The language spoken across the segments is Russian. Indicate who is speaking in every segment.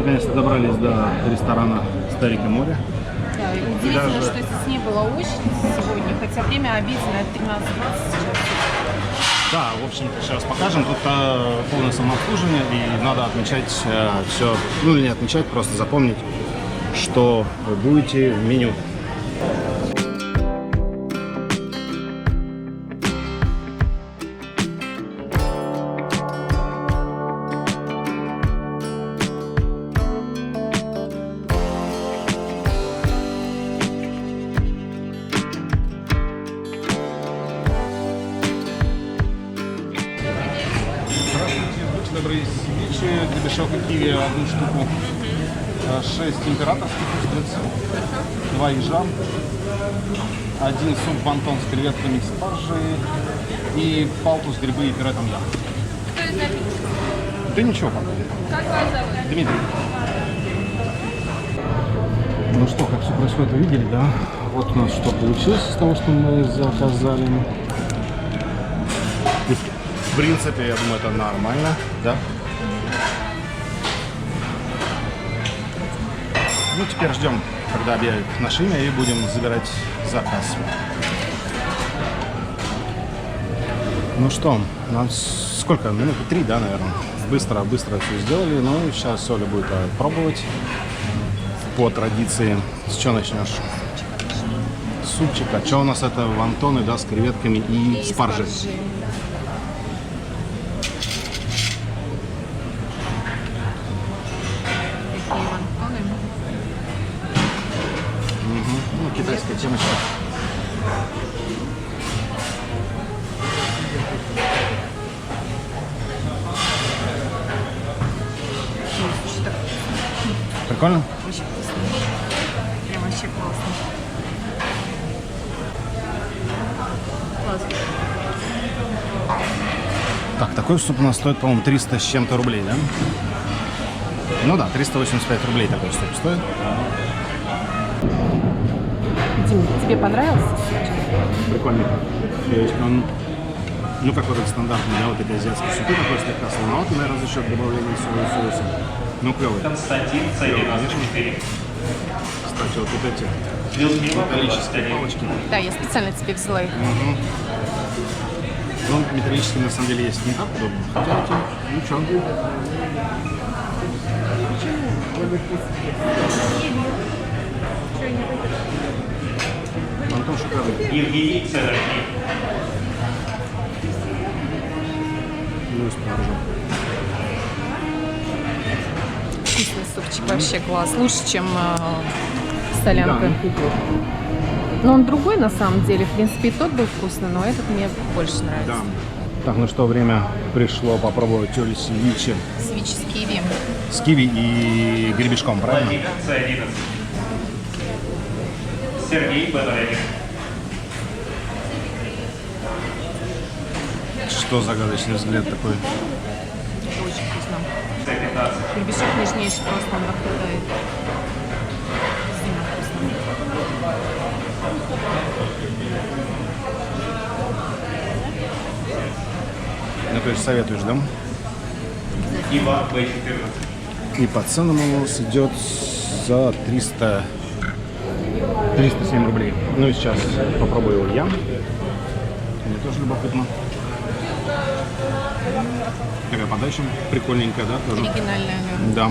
Speaker 1: наконец-то добрались до ресторана «Старик и море».
Speaker 2: Да, и удивительно, что здесь не было очереди сегодня, хотя время обеденное 13:20 сейчас.
Speaker 1: Да, в общем-то, сейчас покажем. Тут полное самообслуживание, и надо отмечать все, ну или не отмечать, просто запомнить, что вы будете в меню. Добрые севичи, гребешок и киви одну штуку, 6 императорских устриц, 2 ежа, 1 суп бантон с креветками и спаржей и палтус грибы и пюре том-ям.
Speaker 2: Кто из напитков?
Speaker 1: Да ничего пока.
Speaker 2: Как вас зовут?
Speaker 1: Дмитрий. Ну что, как все происходит, вы видели, да? Вот у нас что получилось из того, что мы заказали. В принципе, я думаю, это нормально, да? Ну, теперь ждем, когда объявят наше имя, и будем забирать заказ. Ну что, нам сколько? Минуты 3, да, наверное? Быстро все сделали, но сейчас Оля будет пробовать. По традиции. С чего начнешь? Супчик. А что у нас это? Вонтоны, да, с креветками и спаржей. Ну, китайская темочка. Прикольно?
Speaker 2: Очень вкусно. Прям вообще классно. Классно.
Speaker 1: Так, такой суп у нас стоит, по-моему, 300 с чем-то рублей, да? Ну да, 385 рублей такой суп стоит.
Speaker 2: Дим, тебе понравился?
Speaker 1: Прикольный. То есть он, ну, как вот этот стандартный, да, вот эти азиатские супы, такой слегка солоноватый, наверное, за счет добавления соуса. Ну, клевый.
Speaker 3: Константин, C94.
Speaker 1: Кстати, вот эти металлические палочки.
Speaker 2: Да, я специально тебе взяла их.
Speaker 1: Ну, металлические на самом деле есть не так удобно. Хотя эти, ну что. Антон шикарный.
Speaker 3: Евгений Цезарь.
Speaker 1: Ну и спаржа.
Speaker 2: Вкусный супчик, вообще класс. Лучше, чем солянка.
Speaker 1: Да.
Speaker 2: Но он другой на самом деле. В принципе, и тот был вкусный, но этот мне больше нравится.
Speaker 1: Да. Так, ну что, время пришло попробовать Оли севичи
Speaker 2: Свич с киви.
Speaker 1: с киви и гребешком, правильно?
Speaker 3: Владимир, C11. Сергей, Б-1.
Speaker 1: Что загадочный взгляд такой?
Speaker 2: Это очень вкусно.
Speaker 3: C15.
Speaker 2: Гребешок нежнейший, просто он нахватает. Сильно вкусно.
Speaker 1: Ну, то есть советуешь, да?
Speaker 3: Ива, Б-14.
Speaker 1: И по ценам у нас идет за 307 рублей. Ну и сейчас попробую его я. Мне тоже любопытно. Такая подача прикольненькая, да? Тоже.
Speaker 2: Оригинальная,
Speaker 1: Да.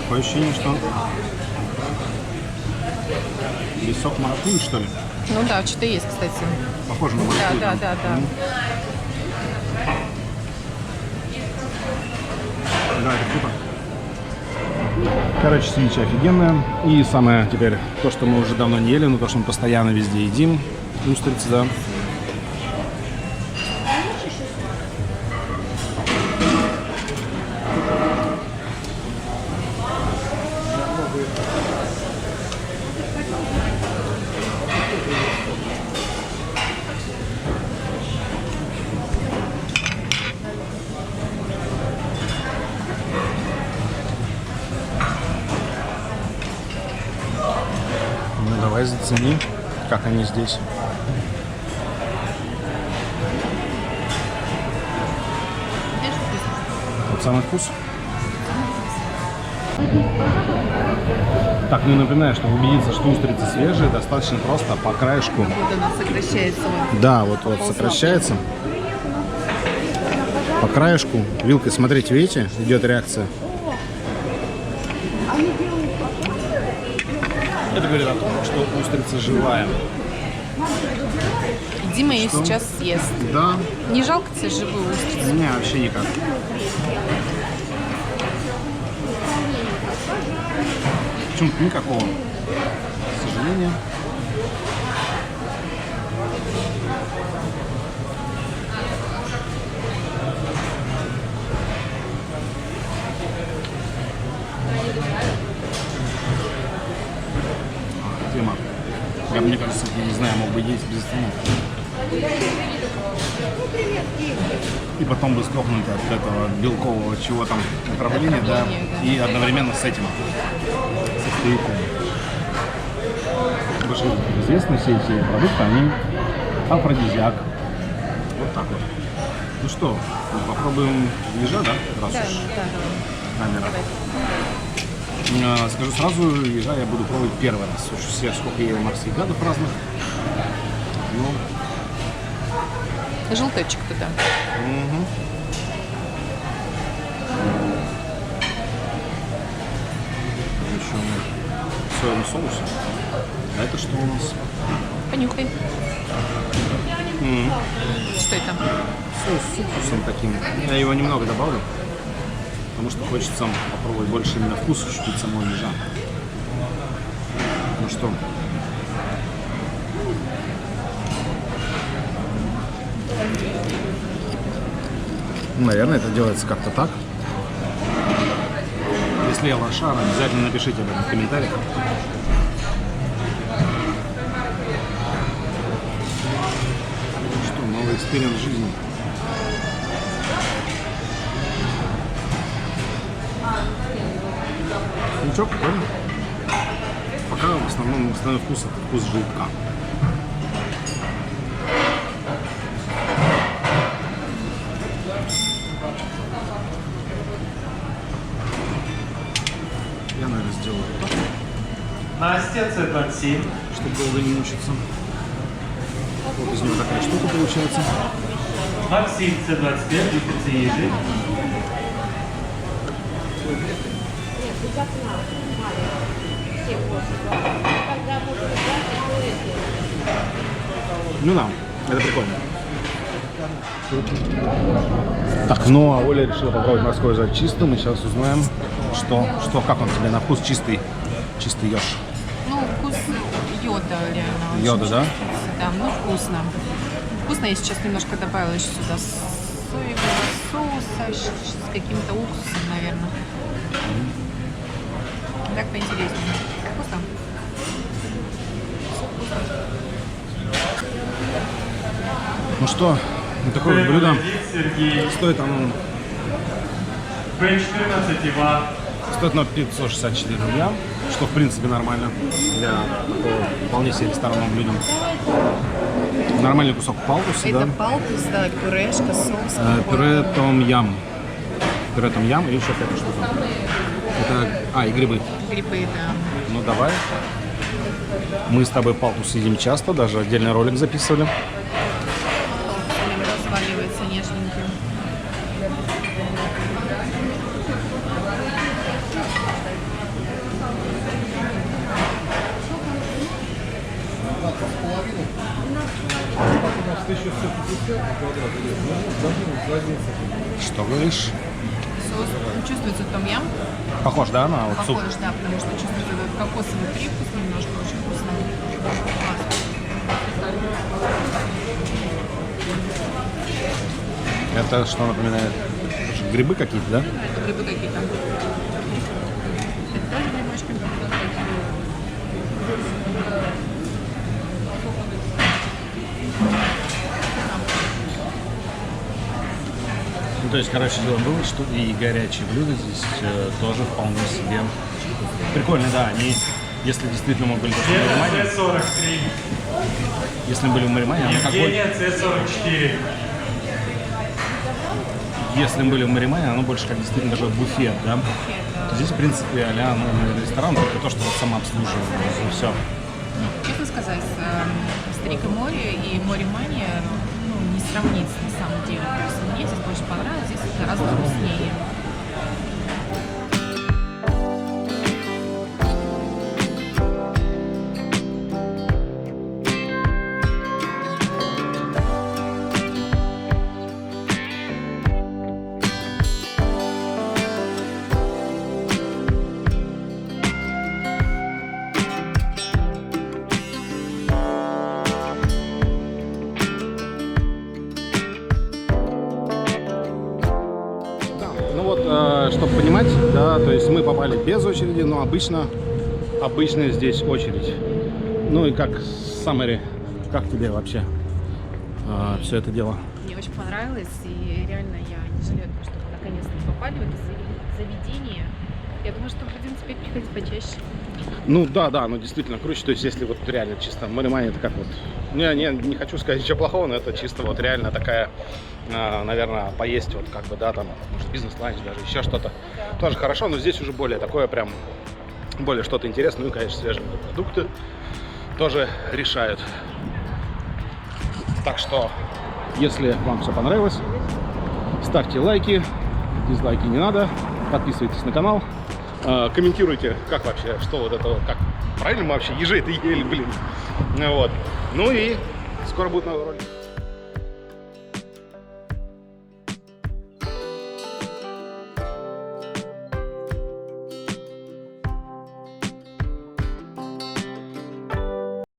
Speaker 1: Такое ощущение, что здесь сок маракуйи, что ли?
Speaker 2: Ну да, что-то есть, кстати.
Speaker 1: Похоже на маракуйю.
Speaker 2: Да.
Speaker 1: Да, это круто. Короче, свеча офигенная. И самое теперь, то, что мы уже давно не ели, но то, что мы постоянно везде едим. Устрицы, да. Давай зацени. как они здесь.
Speaker 2: Видишь, вкусно.
Speaker 1: Вот самый вкус. Так, ну напоминаю, чтобы убедиться, что устрицы свежие, достаточно просто по краешку.
Speaker 2: Вот она сокращается. Вот.
Speaker 1: Да, вот сокращается. По краешку вилкой, смотрите, видите, идет реакция. Это говорит о том, что устрица живая.
Speaker 2: Дима ее сейчас съест.
Speaker 1: Да.
Speaker 2: Не жалко тебе живую устрицу?
Speaker 1: Не, вообще никак. Почему-то никакого. К сожалению. Дима, я, мне кажется, я не знаю, мог бы есть без остановки. И потом бы сдохнуть от этого белкового чего там отравления, да, и одновременно с этим, со стояком. Потому что известны все эти продукты, они афродизиак. Вот так вот. Ну что, попробуем ежа, да? Раз
Speaker 2: Да,
Speaker 1: уж
Speaker 2: да.
Speaker 1: камера. Скажу сразу, ежа я буду пробовать первый раз. Уж все, сколько я ел морских гадов разных. Ну,
Speaker 2: Желточек туда.
Speaker 1: угу. Еще в соевом соусе. А это что у нас?
Speaker 2: Понюхай. Что это?
Speaker 1: Соус с уксусом таким. Я его немного добавлю, потому что хочется попробовать больше именно вкус ощутить самого ежа. Ну что? Наверное, это делается как-то так. Если я лошара, обязательно напишите об этом в комментариях. Что, новый экспириенс жизни. Ничего, прикольно. Пока в основном основной вкус это вкус желтка. Я, наверное, сделаю вот так,
Speaker 3: Настя, C27.
Speaker 1: чтобы долго не мучиться. Вот из него такая штука получается.
Speaker 3: Максим, C25, устрицы ежи.
Speaker 1: Ну да, это прикольно. Так, ну а Оля решила попробовать морской ежа чистым. Мы сейчас узнаем, как он тебе на вкус чистый еж.
Speaker 2: Ну, вкус йода реально. очень
Speaker 1: Йода, да?
Speaker 2: чувствуется. Да, ну вкусно. Вкусно, я сейчас немножко добавила еще сюда соевого соуса с каким-то уксусом, наверное. Так поинтереснее. Вкусно?
Speaker 1: Ну что, вот такое вот блюдо.
Speaker 3: Сергей.
Speaker 1: Стоит оно,
Speaker 3: B14, Иван.
Speaker 1: стоит оно 564 рубля, что в принципе нормально для такого вполне себе ресторанного блюда. Нормальный кусок палтуса,
Speaker 2: Это
Speaker 1: да?
Speaker 2: палтус, да, пюрешка, соус.
Speaker 1: Пюре том-ям. Пюре том-ям и еще какая-то штука. Это, и грибы.
Speaker 2: Грибы, да.
Speaker 1: Ну давай. Мы с тобой палтус едим часто, даже отдельный ролик записывали.
Speaker 2: Разваливается нежненький.
Speaker 1: Что говоришь?
Speaker 2: Соус чувствуется том-ям.
Speaker 1: Похож, да, на вот суп?
Speaker 2: Похож, да, потому что чувствуется этот кокосовый привкус немножко, очень вкусно. Класс.
Speaker 1: Это что напоминает? Грибы какие-то, да?
Speaker 2: Это грибы какие-то. Это тоже грибочки.
Speaker 1: Ну, то есть, короче, делаем вывод, что и горячие блюда здесь тоже вполне себе прикольно, да, они, если действительно мы были в Германии,
Speaker 3: C43.
Speaker 1: Если мы были в Маримане, оно как бы...
Speaker 3: Евгения, С44.
Speaker 1: Если мы были в Маримане, оно больше как действительно даже буфет, да? То здесь, в принципе, а-ля ну, ресторан, только то, что вот самообслуживание, и все.
Speaker 2: Честно сказать, Коста-Рика море и море-мания ну, не сравнится на самом деле. То есть мне здесь больше понравилось, здесь гораздо вкуснее.
Speaker 1: Ну вот, чтобы понимать, да, то есть мы попали без очереди, но обычно здесь очередь. Ну и как summary, как тебе вообще все это дело?
Speaker 2: Мне очень понравилось, и реально я не жалею, что мы наконец-то попали в это заведение. Я думаю, что будем теперь приходить почаще.
Speaker 1: Ну да, ну действительно круче. То есть если вот реально чисто Маримане, это как вот... Я не хочу сказать ничего плохого, но это чисто вот реально такая, наверное, поесть вот как бы, да, там, может, бизнес-ланч даже, еще что-то. Тоже хорошо, но здесь уже более такое прям, более что-то интересное. Ну и, конечно, свежие продукты тоже решают. Так что, если вам все понравилось, ставьте лайки, дизлайки не надо, подписывайтесь на канал. Комментируйте, как вообще, что вот это, как правильно мы вообще ежей-то ели, блин. Вот. Ну и скоро будет новый ролик.